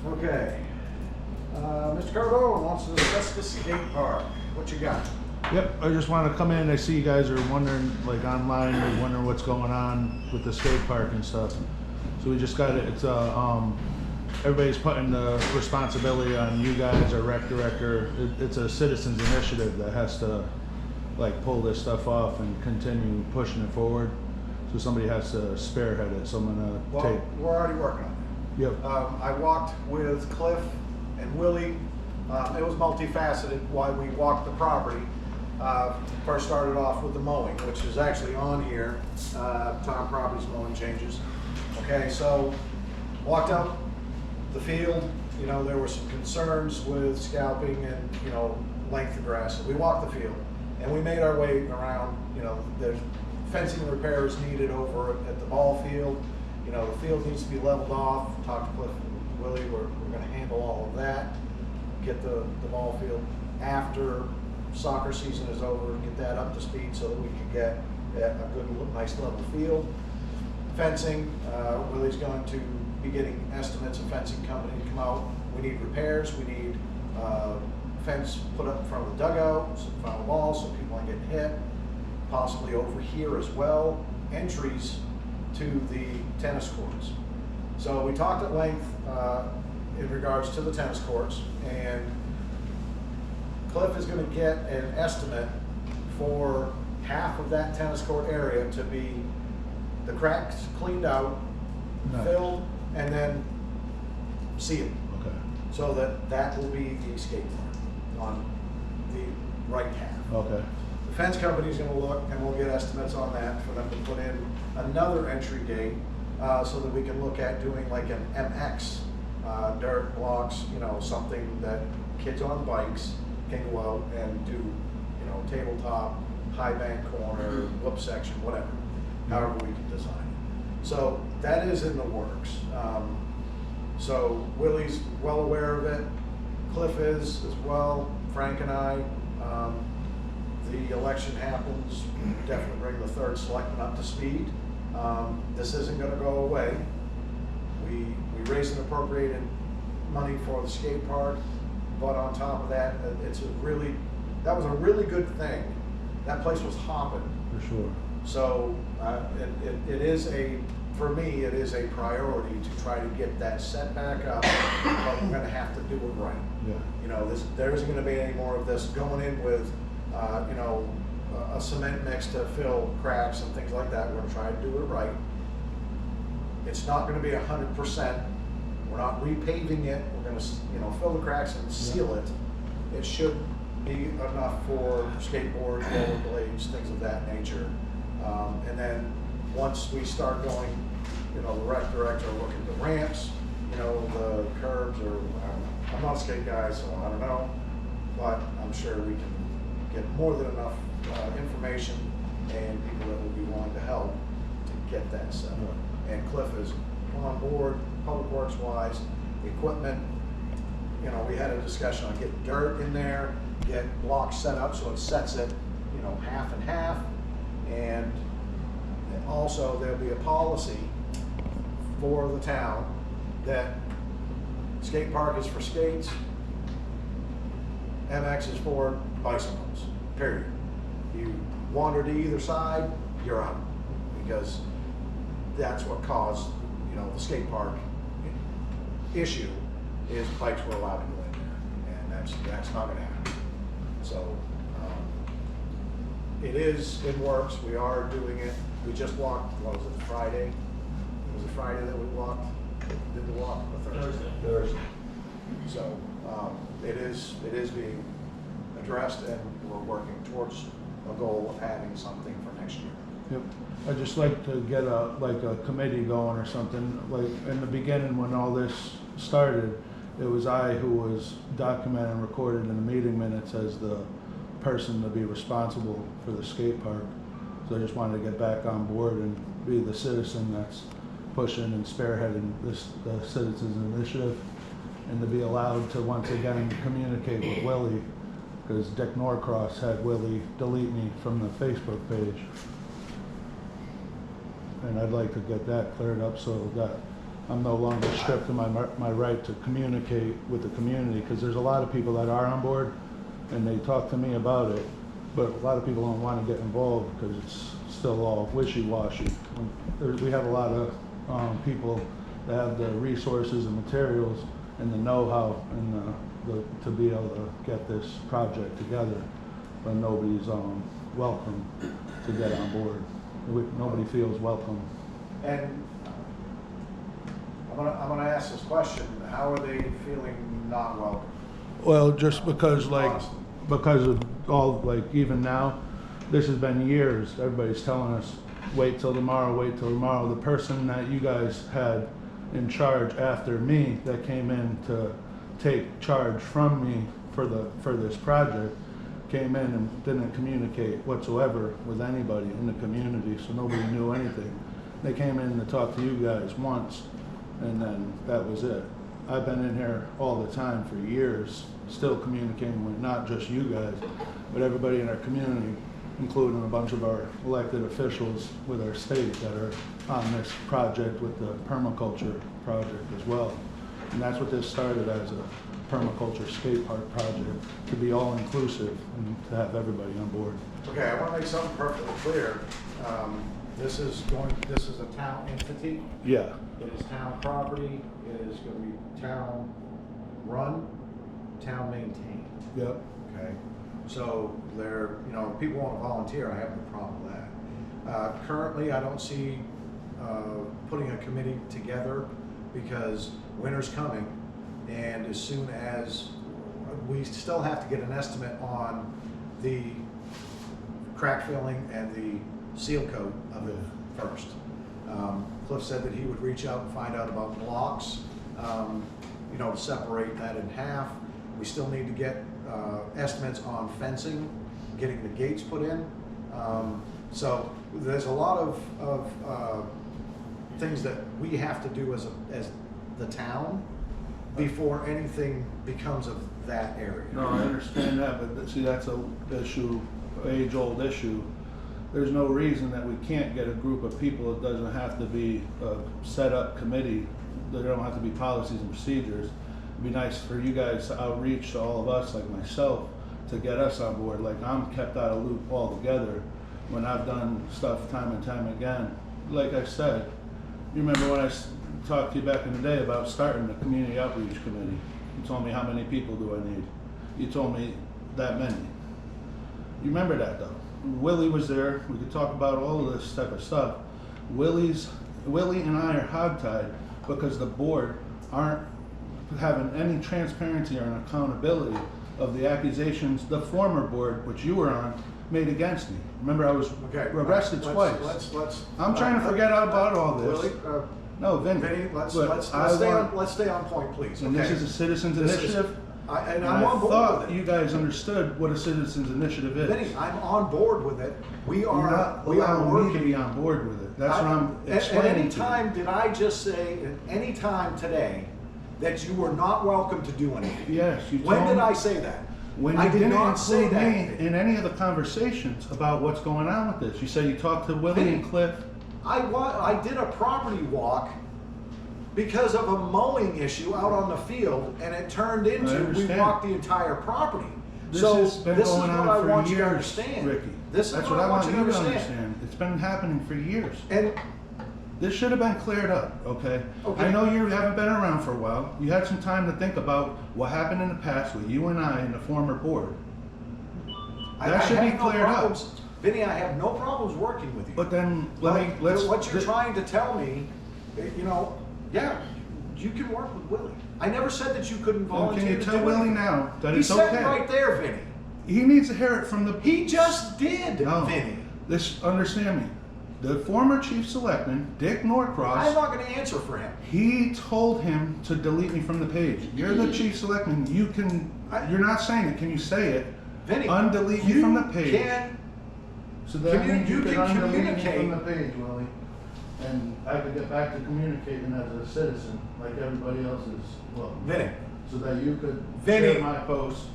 Okay. Mr. Carbo wants to discuss the skate park. What you got? Yep, I just want to come in. I see you guys are wondering, like online, you're wondering what's going on with the skate park and stuff. So we just got it. It's everybody's putting the responsibility on you guys, our rec director. It's a citizens initiative that has to like pull this stuff off and continue pushing it forward. So somebody has to spearhead it. So I'm gonna take. We're already working on it. Yep. I walked with Cliff and Willie. It was multifaceted why we walked the property. First started off with the mowing, which is actually on here. Tom Properties mowing changes. Okay, so walked out the field. You know, there were some concerns with scalping and, you know, length of grass. So we walked the field and we made our way around. You know, there's fencing repairs needed over at the ball field. You know, the field needs to be leveled off. Talked to Cliff and Willie. We're going to handle all of that. Get the ball field after soccer season is over, get that up to speed so that we can get a good, nice level field. Fencing, Willie's going to be getting estimates of fencing company to come out. We need repairs. We need fence put up in front of the dugout, so in front of the ball, so people aren't getting hit. Possibly over here as well. Entries to the tennis courts. So we talked at length in regards to the tennis courts, and Cliff is going to get an estimate for half of that tennis court area to be the cracks cleaned out, Nice. filled, and then sealed. Okay. So that will be the skate park on the right half. Okay. The fence company's going to look, and we'll get estimates on that for them to put in another entry gate so that we can look at doing like an MX dirt blocks, you know, something that kids on bikes can go out and do, you know, tabletop, high bank corner, whoop section, whatever, however we can design it. So that is in the works. So Willie's well aware of it. Cliff is as well. Frank and I. The election happens. Definitely bring the third selectman up to speed. This isn't going to go away. We raised and appropriated money for the skate park. But on top of that, that was a really good thing. That place was hopping. For sure. So it is for me, it is a priority to try to get that set back up, but we're gonna have to do it right. Yeah. You know, there isn't gonna be any more of this going in with, you know, a cement mix to fill cracks and things like that. We're gonna try to do it right. It's not gonna be 100%. We're not repaving it. We're going to, you know, fill the cracks and seal it. It should be enough for skateboard, rollerblades, things of that nature. And then once we start going, you know, the rec director will look at the ramps, you know, the curbs, or I'm not a skate guy, so I don't know, but I'm sure we can get more than enough information and people that will be willing to help to get that set up. And Cliff is on board, public works wise, equipment. You know, we had a discussion on getting dirt in there, get blocks set up so it sets it, you know, half and half. And also there'll be a policy for the town that skate park is for skates, MX is for bicycles, period. You wander to either side, you're out, because that's what caused, you know, the skate park issue is bikes were allowed to go in there, and that's not going to happen. So it is in works. We are doing it. We just walked. What was it? Friday. It was a Friday that we walked. Did the walk? Or Thursday. So it is being addressed, and we're working towards a goal of having something for next year. Yep. I'd just like to get a committee going or something. Like in the beginning when all this started, it was I who was documented and recorded in the meeting minutes as the person to be responsible for the skate park. So I just wanted to get back on board and be the citizen that's pushing and spearheading the citizens initiative, and to be allowed to once again communicate with Willie, because Dick Norcross had Willie delete me from the Facebook page. And I'd like to get that cleared up so that I'm no longer stripped of my right to communicate with the community, because there's a lot of people that are on board and they talk to me about it, but a lot of people don't want to get involved because it's still all wishy-washy. We have a lot of people that have the resources and materials and the know-how and to be able to get this project together, but nobody's welcome to get on board. Nobody feels welcome. And I'm gonna ask this question, how are they feeling not welcome? Well, just because Honestly. because of all, even now, this has been years, everybody's telling us, wait till tomorrow, wait till tomorrow. The person that you guys had in charge after me that came in to take charge from me for this project came in and didn't communicate whatsoever with anybody in the community, so nobody knew anything. They came in to talk to you guys once, and then that was it. I've been in here all the time for years, still communicating with not just you guys, but everybody in our community, including a bunch of our elected officials with our state that are on this project with the permaculture project as well. And that's what this started as, a permaculture skate park project, to be all inclusive and to have everybody on board. Okay, I want to make something perfectly clear. This is a town entity. Yeah. It is town property. It is going to be town run, town maintained. Yep. Okay. So people want to volunteer. I have no problem with that. Currently, I don't see putting a committee together because winter's coming, and as soon as we still have to get an estimate on the crack filling and the seal coat of it first. Cliff said that he would reach out and find out about blocks, to separate that in half. We still need to get estimates on fencing, getting the gates put in. So there's a lot of things that we have to do as the town before anything becomes of that area. No, I understand that, but see, that's a issue, age-old issue. There's no reason that we can't get a group of people. It doesn't have to be a set-up committee. There don't have to be policies and procedures. It'd be nice for you guys to outreach to all of us, like myself, to get us on board. Like, I'm kept out of loop altogether when I've done stuff time and time again. Like I said, you remember when I talked to you back in the day about starting the community outreach committee? You told me, how many people do I need? You told me that many. You remember that though? Willie was there. We could talk about all of this type of stuff. Willie and I are hogtied because the board aren't having any transparency or an accountability of the accusations the former board, which you were on, made against me. Remember, I was arrested twice. I'm trying to forget about all this. Willie, No, Vinny. Vinny, let's stay on point, please. And this is a citizens initiative. I'm I on board thought with it. you guys understood what a citizens initiative is. Vinny, I'm on board with it. You're not allowing me to be on board with it. That's what I'm explaining At any to time, did I just say, at any time today, that you were not welcome to do anything? Yes, you told When did me. I say that? When you I did didn't not say include that. me in any of the conversations about what's going on with this. You said you talked to Willie and Cliff. I did a property walk because of a mowing issue out on the field, and it turned into we understand. walked the entire property. This So has been this is going what on I for want you to years, understand. Ricky. This is That's what I want you to to understand. It's been happening for years. And This should have been cleared up, okay? Okay. I know you haven't been around for a while. You had some time to think about what happened in the past with you and I and the former board. That should be cleared up. Vinny, I have no problems working with you. But then, What you're trying to tell me, yeah, you can work with Willie. I never said that you couldn't Well, volunteer can you to tell do Willie anything. now that He it's said okay? right there, Vinny. He needs to hear it from the. He just did, No. Vinny. Understand me. The former chief selectman, Dick I'm Norcross, not going to answer for him. he told him to delete me from the page. You're the chief selectman. You're not saying it. Can you say it? Vinny, Undelete me from the page. So that Commu- means you could can undelete me communicate. from the page, Willie. And I could get back to communicating as a citizen, like everybody else is. Well, Vinny, so that you could Vinny. share my posts.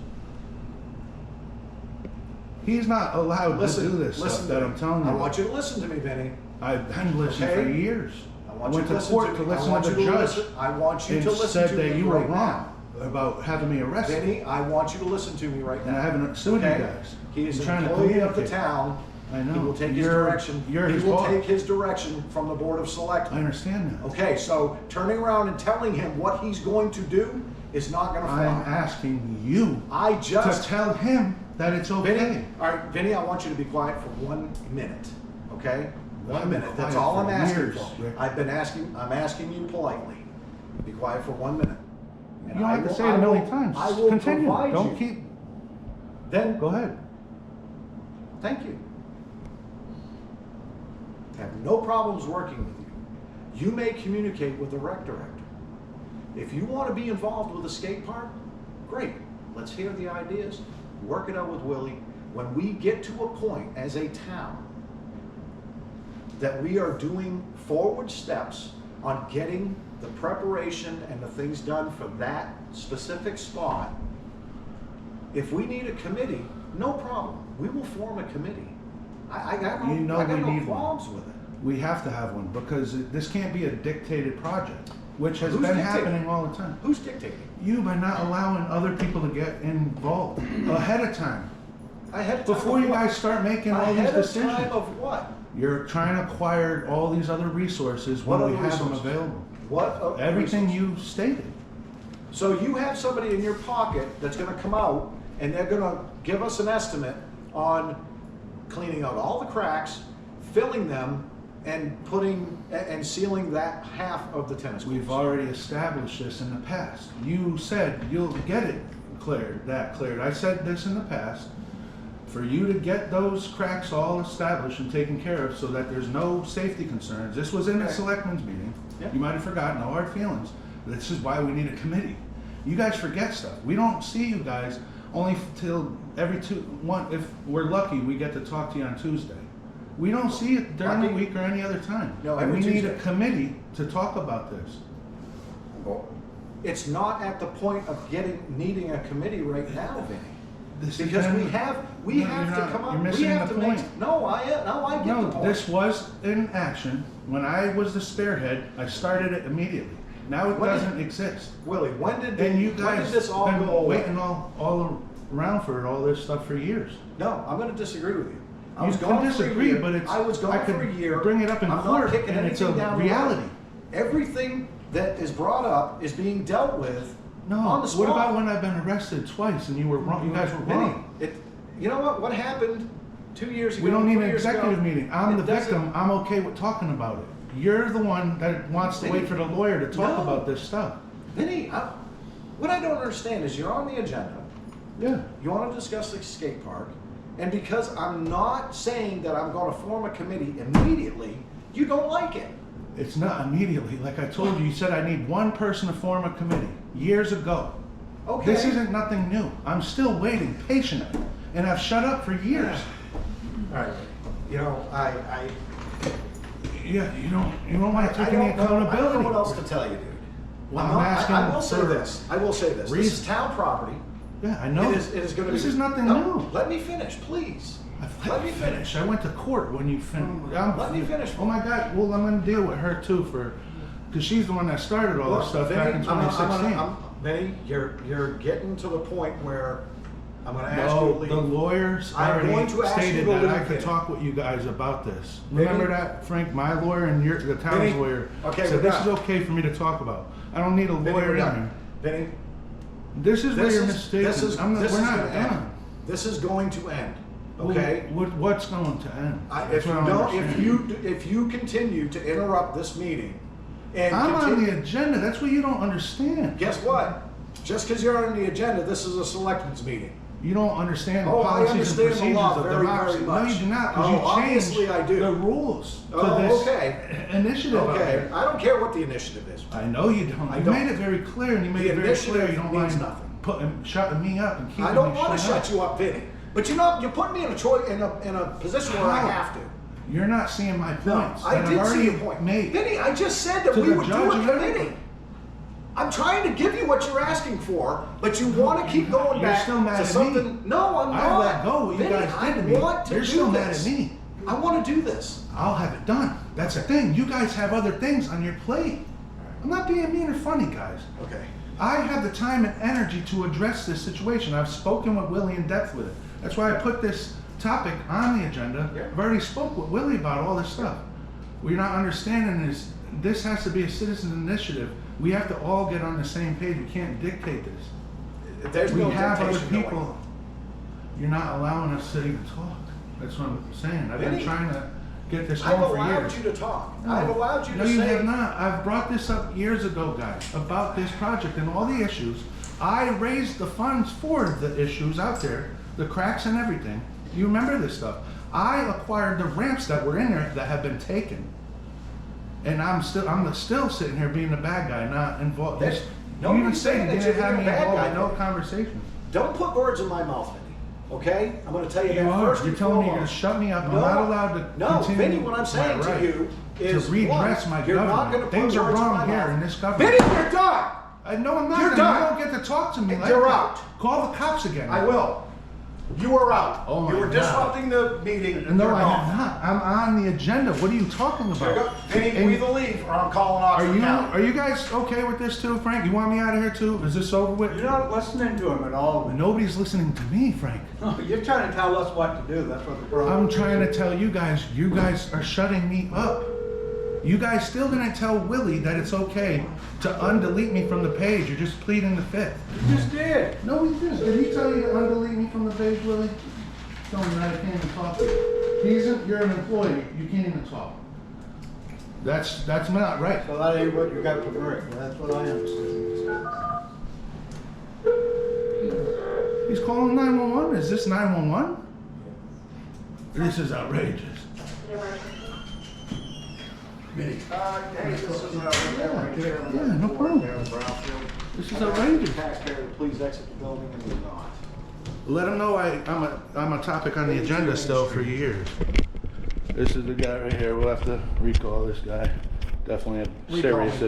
He's not allowed to do this stuff that I'm telling you. I want you to listen to me, Vinny. I've been listening for Okay? years. I I want went you to to court listen to me. listen I want to you the to judge. listen. I want you and to listen said to that me you were right wrong now. about having me arrested. Vinny, I want you to listen to me right now. And I haven't sued you Okay? guys. He is I'm an trying to employee of the communicate. town. I know. He will take his You're- direction. you're He his will boss. take his direction from the Board of I Selectmen. understand that. Okay, so turning around and telling him what he's going to do is not gonna I'm fly. asking you I to just, tell him that it's okay. Vinny, all right, Vinny, I want you to be quiet for 1 minute, okay? I've 1 been minute, that's quiet all for I'm asking years, for. Rick. I'm asking you politely. Be quiet for 1 minute. And You don't I have to will- say it I a will- million times. I will Continue. provide Don't you. keep. Then, Go ahead. thank you. I have no problems working with you. You may communicate with the rec director. If you want to be involved with a skate park, great. Let's hear the ideas, work it out with Willie. When we get to a point as a town that we are doing forward steps on getting the preparation and the things done for that specific spot, if we need a committee, no problem. We will form a committee. I got You know I got we no need qualms with it. We have to have one because this can't be a dictated project, which has Who's been dictating? happening all the time. Who's dictating? You by not allowing other people to get involved ahead of time. Ahead of time Before of you what? guys start making all these Ahead of decisions. time of what? You're trying to acquire all these other resources when What we other have them resources? available. What? Other Everything resources? you stated. So you have somebody in your pocket that's gonna come out and they're gonna give us an estimate on cleaning out all the cracks, filling them, and and sealing that half of the tennis courts. We've already established this in the past. You said you'll get it cleared. I said this in the past. For you to get those cracks all established and taken care of so that there's no safety concerns. This was in the Okay. selectmen's meeting. Yeah. You might have forgotten, no hard feelings. This is why we need a committee. You guys forget stuff. We don't see you guys only till every if we're lucky, we get to talk to you on Tuesday. We don't see it during the Lucky? week or any other time. No, We every need a Tuesday. committee to talk about this. It's not at the point of needing a committee right now, Vinny. This has Because been- we have No, to you're come not. up. You're We missing have the to make. point. No, I get the No, point. this was in action. When I was the spearhead, I started it immediately. Now it When did- doesn't exist. Willie, when did And you when guys did this all been go away? waiting all around for all this stuff for years. No, I'm going to disagree with you. I You was can gone for a disagree, year. but it's- I was I gone could for a year. bring it up in I'm court, not kicking and it's anything a down the reality. road. Everything that is brought up is being dealt with No, on the spot. what about when I've been arrested twice and you were wrong? You guys were Vinny, wrong. you know what? What happened 2 years ago? We don't need 3 an years ago, executive meeting. I'm it the doesn't- victim. I'm okay with talking about it. You're the one that wants to wait for the lawyer to talk No. about this stuff. Vinny, what I don't understand is you're on the agenda. Yeah. You want to discuss the skate park, and because I'm not saying that I'm going to form a committee immediately, you don't like it. It's not immediately. Like I told you, you said I need one person to form a committee years ago. Okay. This isn't nothing new. I'm still waiting patiently, and I've shut up for years. All right. You know, Yeah, you don't want to take any I don't know accountability. what else to tell you, dude. Well, I'm I'm not- asking I will say for this. I will say this. This is reason. town property. Yeah, I know. It is going to be. This is nothing No, new. Let me finish, please. Let me finish. I went to court when you finished. Let me finish. Oh my God. Well, I'm going to deal with her too because she's the one that started all this stuff back in 2016. Vinny, you're getting to the point where I'm going to ask you No, to leave. the lawyers I'm going already to ask you stated to that leave, I could Vinny. talk with you guys about this. Vinny? Remember that, Frank? My lawyer and the town's Vinny? lawyer Okay, said we're this done. is okay for me to talk about. I don't need a Vinny, lawyer we're in done. here. Vinny, This is where this you're is mistaken. this is we're this is not gonna end. done. This is going to end. Well, Okay. what's going to end? If That's you what I don't, understand. if you continue to interrupt this meeting, and I'm on continue, the agenda. That's what you don't understand. guess what? Just because you're on the agenda, this is a selectmen's meeting. You don't understand the Oh, I policies and understand the procedures law of very, democracy. very much. No, you do not, Oh, because you obviously changed I do. the rules to Oh, this okay. initiative. out Okay, here. I don't care what the initiative is. I know you don't. I You don't. made it very clear, and you made The it very clear you initiative don't means mind nothing. shutting me up and keeping I don't me want to shut you up, Vinny. But you're putting me in a choice in a position where I How? have to. You're not seeing my No, points. I that did I've see already your point. made. Vinny, I just said that To we the would do judge a and committee. everybody. I'm trying to give you what you're asking for, but you want to keep going You're back still mad to at something. me. No, I'm not. I let go what you Vinny, guys did to I me. want to You're do still this. mad at me. I want to do this. I'll have it done. That's the thing. You guys have other things on your plate. I'm not being mean or funny, guys. Okay. I have the time and energy to address this situation. I've spoken with Willie in depth with it. That's why I put this topic on the agenda. Yeah. I've already spoke with Willie about all this stuff. What you're not understanding is this has to be a citizen initiative. We have to all get on the same page. We can't dictate this. There's We no have other dictation going people. on. You're not allowing us to even talk. That's what I'm saying. I've been Vinny, trying to get this I've going for allowed years. you to talk. No. I've allowed you No, to you say. have not. I've brought this up years ago, guys, about this project and all the issues. I raised the funds for the issues out there, the cracks and everything. You remember this stuff. I acquired the ramps that were in there that have been taken. And I'm still sitting here being the bad guy, not involved. That's- You even nobody's say saying you that didn't you're have being me a bad involved guy. in no conversation. Don't put words in my mouth, Vinny. Okay? I'm going to tell you You that are. first You're and telling me you're going foremost. to shut me up. I'm No, not allowed to no, continue Vinny, what I'm my saying right to you is to redress one, my you're not government. going to put Things are words in wrong my here mouth. in this government. Vinny, you're done. No, I'm not. You're done. done. You don't get to talk to me like You're that. out. Call the cops again. I will. You are out. Oh my you were God. disrupting the meeting. No, You're I gone. am not. I'm on the agenda. What are you talking You're about? go- Vinny, And we either leave or I'm calling off Are the you county. guys okay with this too, Frank? You want me out of here too? Is this over with? You're not listening to him at all. Nobody's listening to me, Frank. You're trying to tell us what to do. That's what the problem I'm is. trying to tell you guys are shutting me up. You guys still didn't tell Willie that it's okay to undelete me from the page. You're just pleading the fifth. You just did. No, he didn't. Did he tell you to undelete me from the page, Willie? Tell me that I can't even talk to you. You're an employee. You can't even talk. That's not right. So that ain't what you got to bring. That's what I understand. He's calling 911? Is this 911? This is outrageous. Hey, this is Yeah, no problem. This is outrageous. Taxpayer to please exit the building and move on. Let him know I'm a topic on the agenda still for years. This is the guy right here. We'll have to recall this guy. Definitely a serious